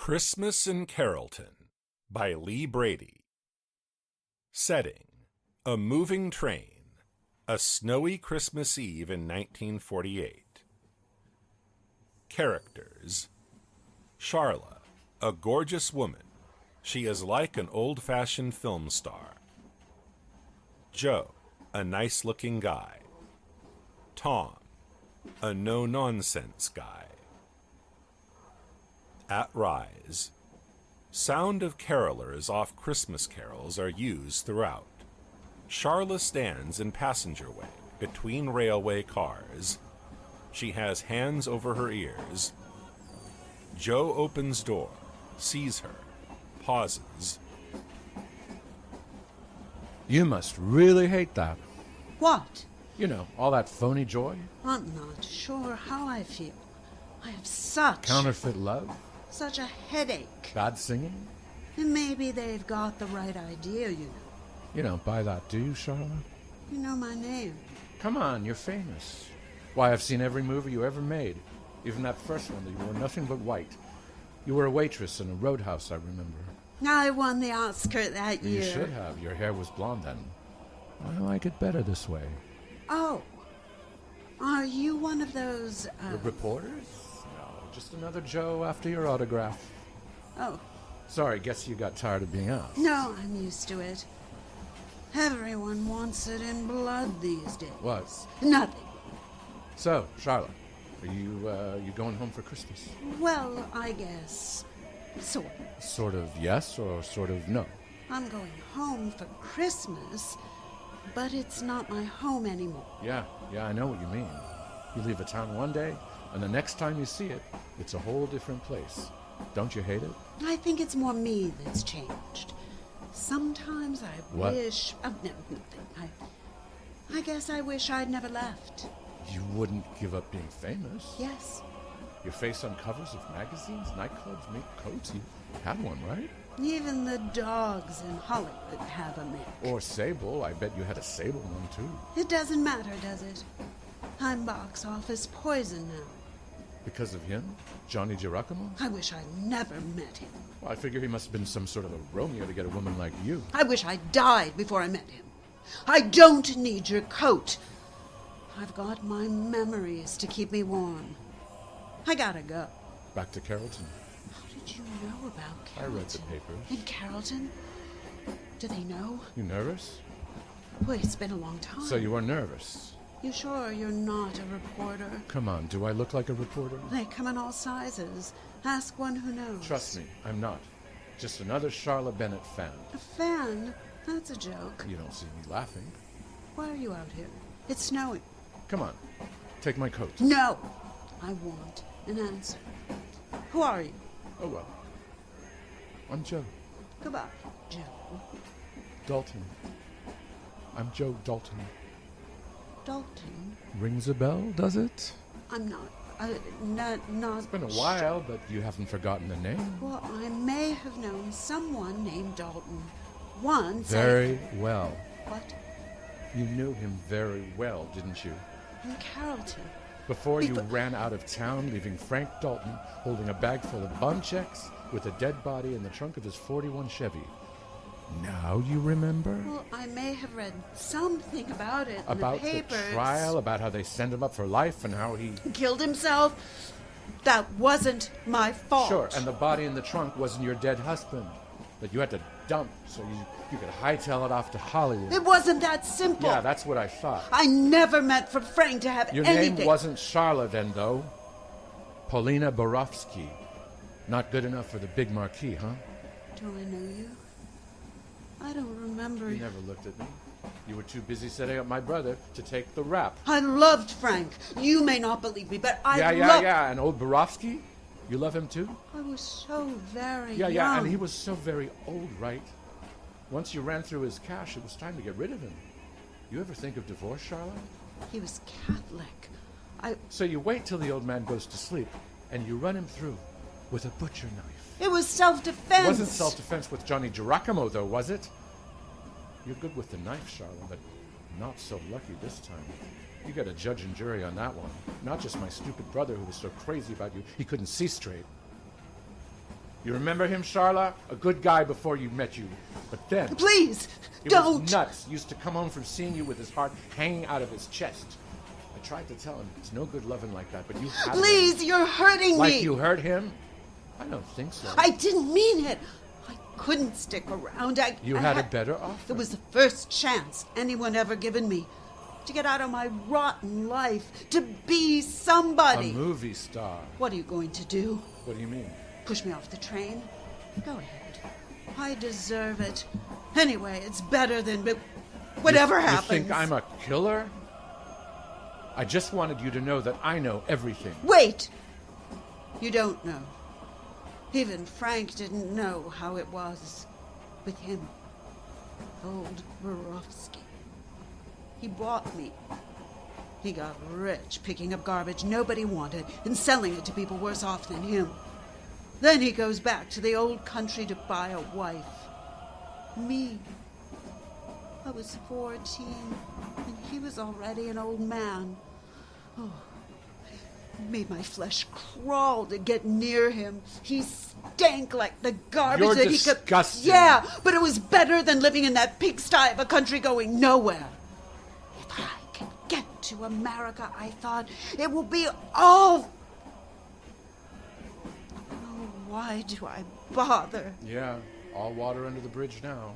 Christmas in Carrolton by Lee Brady. Setting: a moving train. A snowy Christmas Eve in 1948. Characters: Sharla, a gorgeous woman. She is like an old-fashioned film star. Joe, a nice-looking guy. Tom, a no-nonsense guy. At Rise. Sound of carolers off Christmas carols are used throughout. Sharla stands in passenger way between railway cars. She has hands over her ears. Joe opens door, sees her, pauses. You must really hate that. What? You know, all that phony joy. I'm not sure how I feel. I have such... Counterfeit love. Such a headache. Bad singing. And maybe they've got the right idea, you know. You don't buy that, do you, Sharla? You know my name. Come on, you're famous. Why, I've seen every movie you ever made. Even that first one that you wore nothing but white. You were a waitress in a roadhouse, I remember. I won the Oscar that year. You should have. Your hair was blonde then. I like it better this way. Oh. Are you one of those, The reporters? No, just another Joe after your autograph. Oh. Sorry, guess you got tired of being asked. No, I'm used to it. Everyone wants it in blood these days. What? Nothing. So, Sharla, are you going home for Christmas? Well, I guess. Sort of. Sort of yes or sort of no? I'm going home for Christmas, but it's not my home anymore. Yeah, I know what you mean. You leave a town one day, and the next time you see it, it's a whole different place. Don't you hate it? I think it's more me that's changed. Sometimes I wish... Oh, no, nothing. I guess I wish I'd never left. You wouldn't give up being famous. Yes. Your face on covers of magazines, nightclubs, mink coats. You had one, right? Even the dogs in Hollywood have a mink. Or Sable. I bet you had a Sable one, too. It doesn't matter, does it? I'm box office poison now. Because of him? Johnny Giacomo? I wish I'd never met him. Well, I figure he must have been some sort of a Romeo to get a woman like you. I wish I'd died before I met him. I don't need your coat. I've got my memories to keep me warm. I gotta go. Back to Carrolton. How did you know about Carrolton? I read the papers. In Carrolton? Do they know? You nervous? Well, it's been a long time. So you are nervous? You sure you're not a reporter? Come on, do I look like a reporter? They come in all sizes. Ask one who knows. Trust me, I'm not. Just another Sharla Bennett fan. A fan? That's a joke. You don't see me laughing. Why are you out here? It's snowing. Come on, take my coat. No! I want an answer. Who are you? Oh, well. I'm Joe. Goodbye, Joe. Dalton. I'm Joe Dalton. Dalton? Rings a bell, does it? I'm not. Not. It's been a while, but you haven't forgotten the name. Well, I may have known someone named Dalton once. Very well. What? You knew him very well, didn't you? In Carrolton. Before you ran out of town, leaving Frank Dalton holding a bag full of bond checks with a dead body in the trunk of his 41 Chevy. Now you remember? Well, I may have read something about it in about the papers. The trial, about how they send him up for life and how he killed himself. That wasn't my fault. Sure, and the body in the trunk wasn't your dead husband that you had to dump so you could hightail it off to Hollywood. It wasn't that simple. Yeah, that's what I thought. I never meant for Frank to have Your anything. name wasn't Sharla then, though. Paulina Borofsky. Not good enough for the big marquee, huh? Do I know you? I don't remember. You never looked at me. You were too busy setting up my brother to take the rap. I loved Frank. You may not believe me, but I loved... Yeah. And old Borofsky? You love him too? I was so very young. Yeah, and he was so very old, right? Once you ran through his cash, it was time to get rid of him. You ever think of divorce, Sharla? He was Catholic. So you wait till the old man goes to sleep, and you run him through with a butcher knife. It was self-defense. It wasn't self-defense with Johnny Giacomo, though, was it? You're good with the knife, Sharla, but not so lucky this time. You got a judge and jury on that one. Not just my stupid brother who was so crazy about you he couldn't see straight. You remember him, Sharla? A good guy before you met you. But then... Please, he don't! was nuts. Used to come home from seeing you with his heart hanging out of his chest. I tried to tell him it's no good loving like that, but you had Please, him. you're hurting me! Like you hurt him? I don't think so. I didn't mean it. I couldn't stick around. You had a better offer. It was the first chance anyone ever given me to get out of my rotten life, to be somebody. A movie star. What are you going to do? What do you mean? Push me off the train? Go ahead. I deserve it. Anyway, it's better than whatever happens. You think I'm a killer? I just wanted you to know that I know everything. Wait! You don't know. Even Frank didn't know how it was with him. Old Borowski. He bought me. He got rich picking up garbage nobody wanted and selling it to people worse off than him. Then he goes back to the old country to buy a wife. Me. I was 14, and he was already an old man. Oh, it made my flesh crawl to get near him. He stank like the garbage You're that disgusting. he could... Yeah, but it was better than living in that pigsty of a country going nowhere. If I can get to America, I thought, it will be all... Oh, why do I bother? Yeah, all water under the bridge now.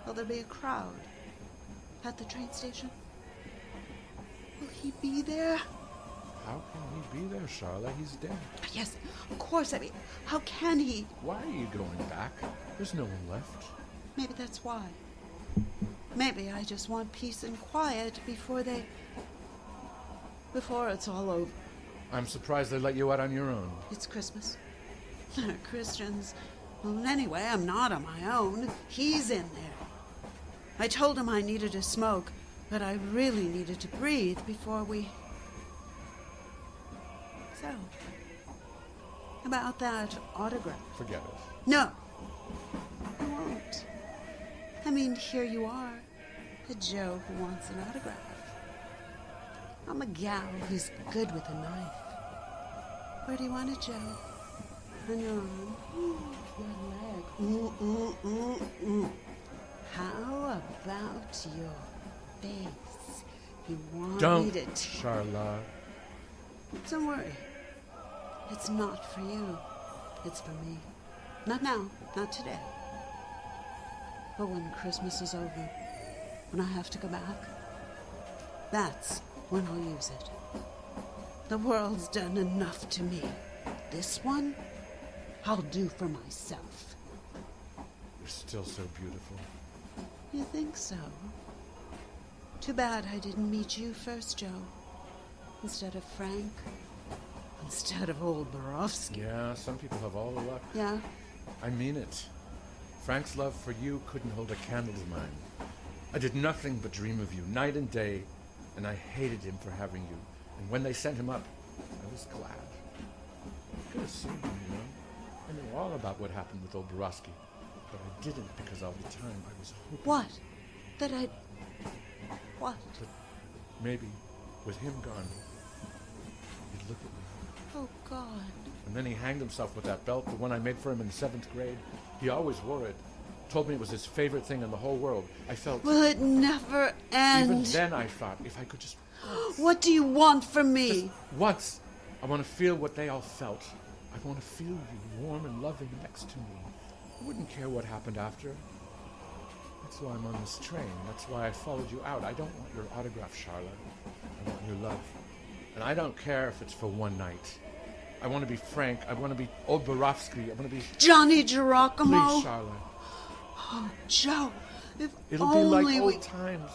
Will there be a crowd at the train station? Will he be there? How can he be there, Sharla? He's dead. Yes, of course. I mean, how can he? Why are you going back? There's no one left. Maybe that's why. Maybe I just want peace and quiet before it's all over. I'm surprised they let you out on your own. It's Christmas. They're Christians. Well, anyway, I'm not on my own. He's in there. I told him I needed a smoke, but I really needed to breathe before we... So, about that autograph. Forget it. No, I won't. I mean, here you are, a Joe who wants an autograph. I'm a gal who's good with a knife. Where do you want it, Joe? On your arm? Your leg? How about your face? You want me to... Sharla. Don't worry. It's not for you. It's for me. Not now. Not today. But when Christmas is over, when I have to go back, that's when I'll use it. The world's done enough to me. This one, I'll do for myself. You're still so beautiful. You think so? Too bad I didn't meet you first, Joe. Instead of Frank. Instead of old Borowski. Yeah, some people have all the luck. Yeah? I mean it. Frank's love for you couldn't hold a candle to mine. I did nothing but dream of you night and day, and I hated him for having you. And when they sent him up, I was glad. I could have sued him, you know. I knew all about what happened with old Borowski, but I didn't because all the time I was hoping... What? That I... What? That maybe, with him gone, he'd look at me. Oh, God. And then he hanged himself with that belt, the one I made for him in the 7th grade. He always wore it. Told me it was his favorite thing in the whole world. I felt... Will it never end? Even then I thought, if I could just... What do you want from me? Just once, I want to feel what they all felt. I want to feel you warm and loving next to me. I wouldn't care what happened after. That's why I'm on this train. That's why I followed you out. I don't want your autograph, Sharla. I want your love. And I don't care if it's for one night. I want to be Frank. I want to be old Borowski. I want to be... Johnny Giacomo? Please, Sharla. Oh, Joe, if It'll be only like we... old times.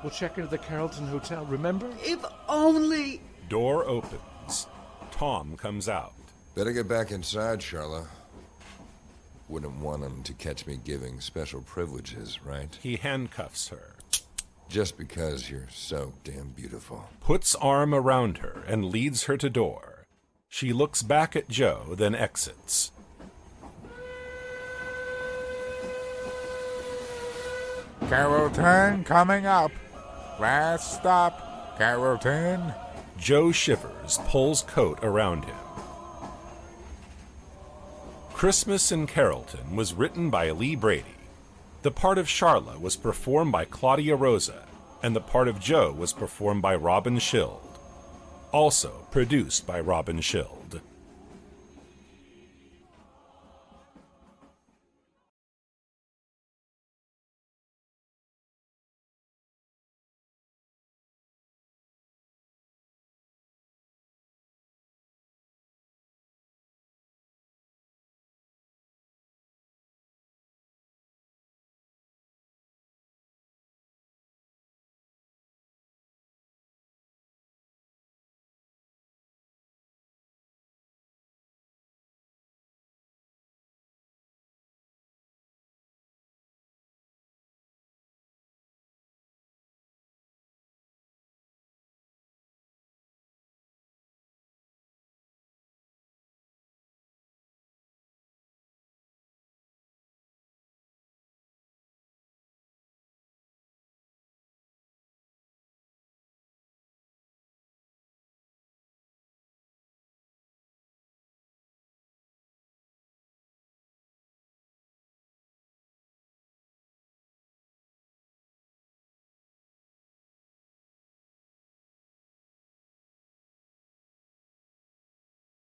We'll check into the Carrolton Hotel, remember? If only... Door opens. Tom comes out. Better get back inside, Sharla. Wouldn't want him to catch me giving special privileges, right? He handcuffs her, Just because you're so damn beautiful. puts arm around her, and leads her to door. She looks back at Joe, then exits. Carrolton coming up. Last stop, Carrolton. Joe shivers, pulls coat around him. Christmas in Carrolton was written by Lee Brady. The part of Sharla was performed by Claudia Rosa, and the part of Joe was performed by Robin Schild. Also produced by Robin Schild.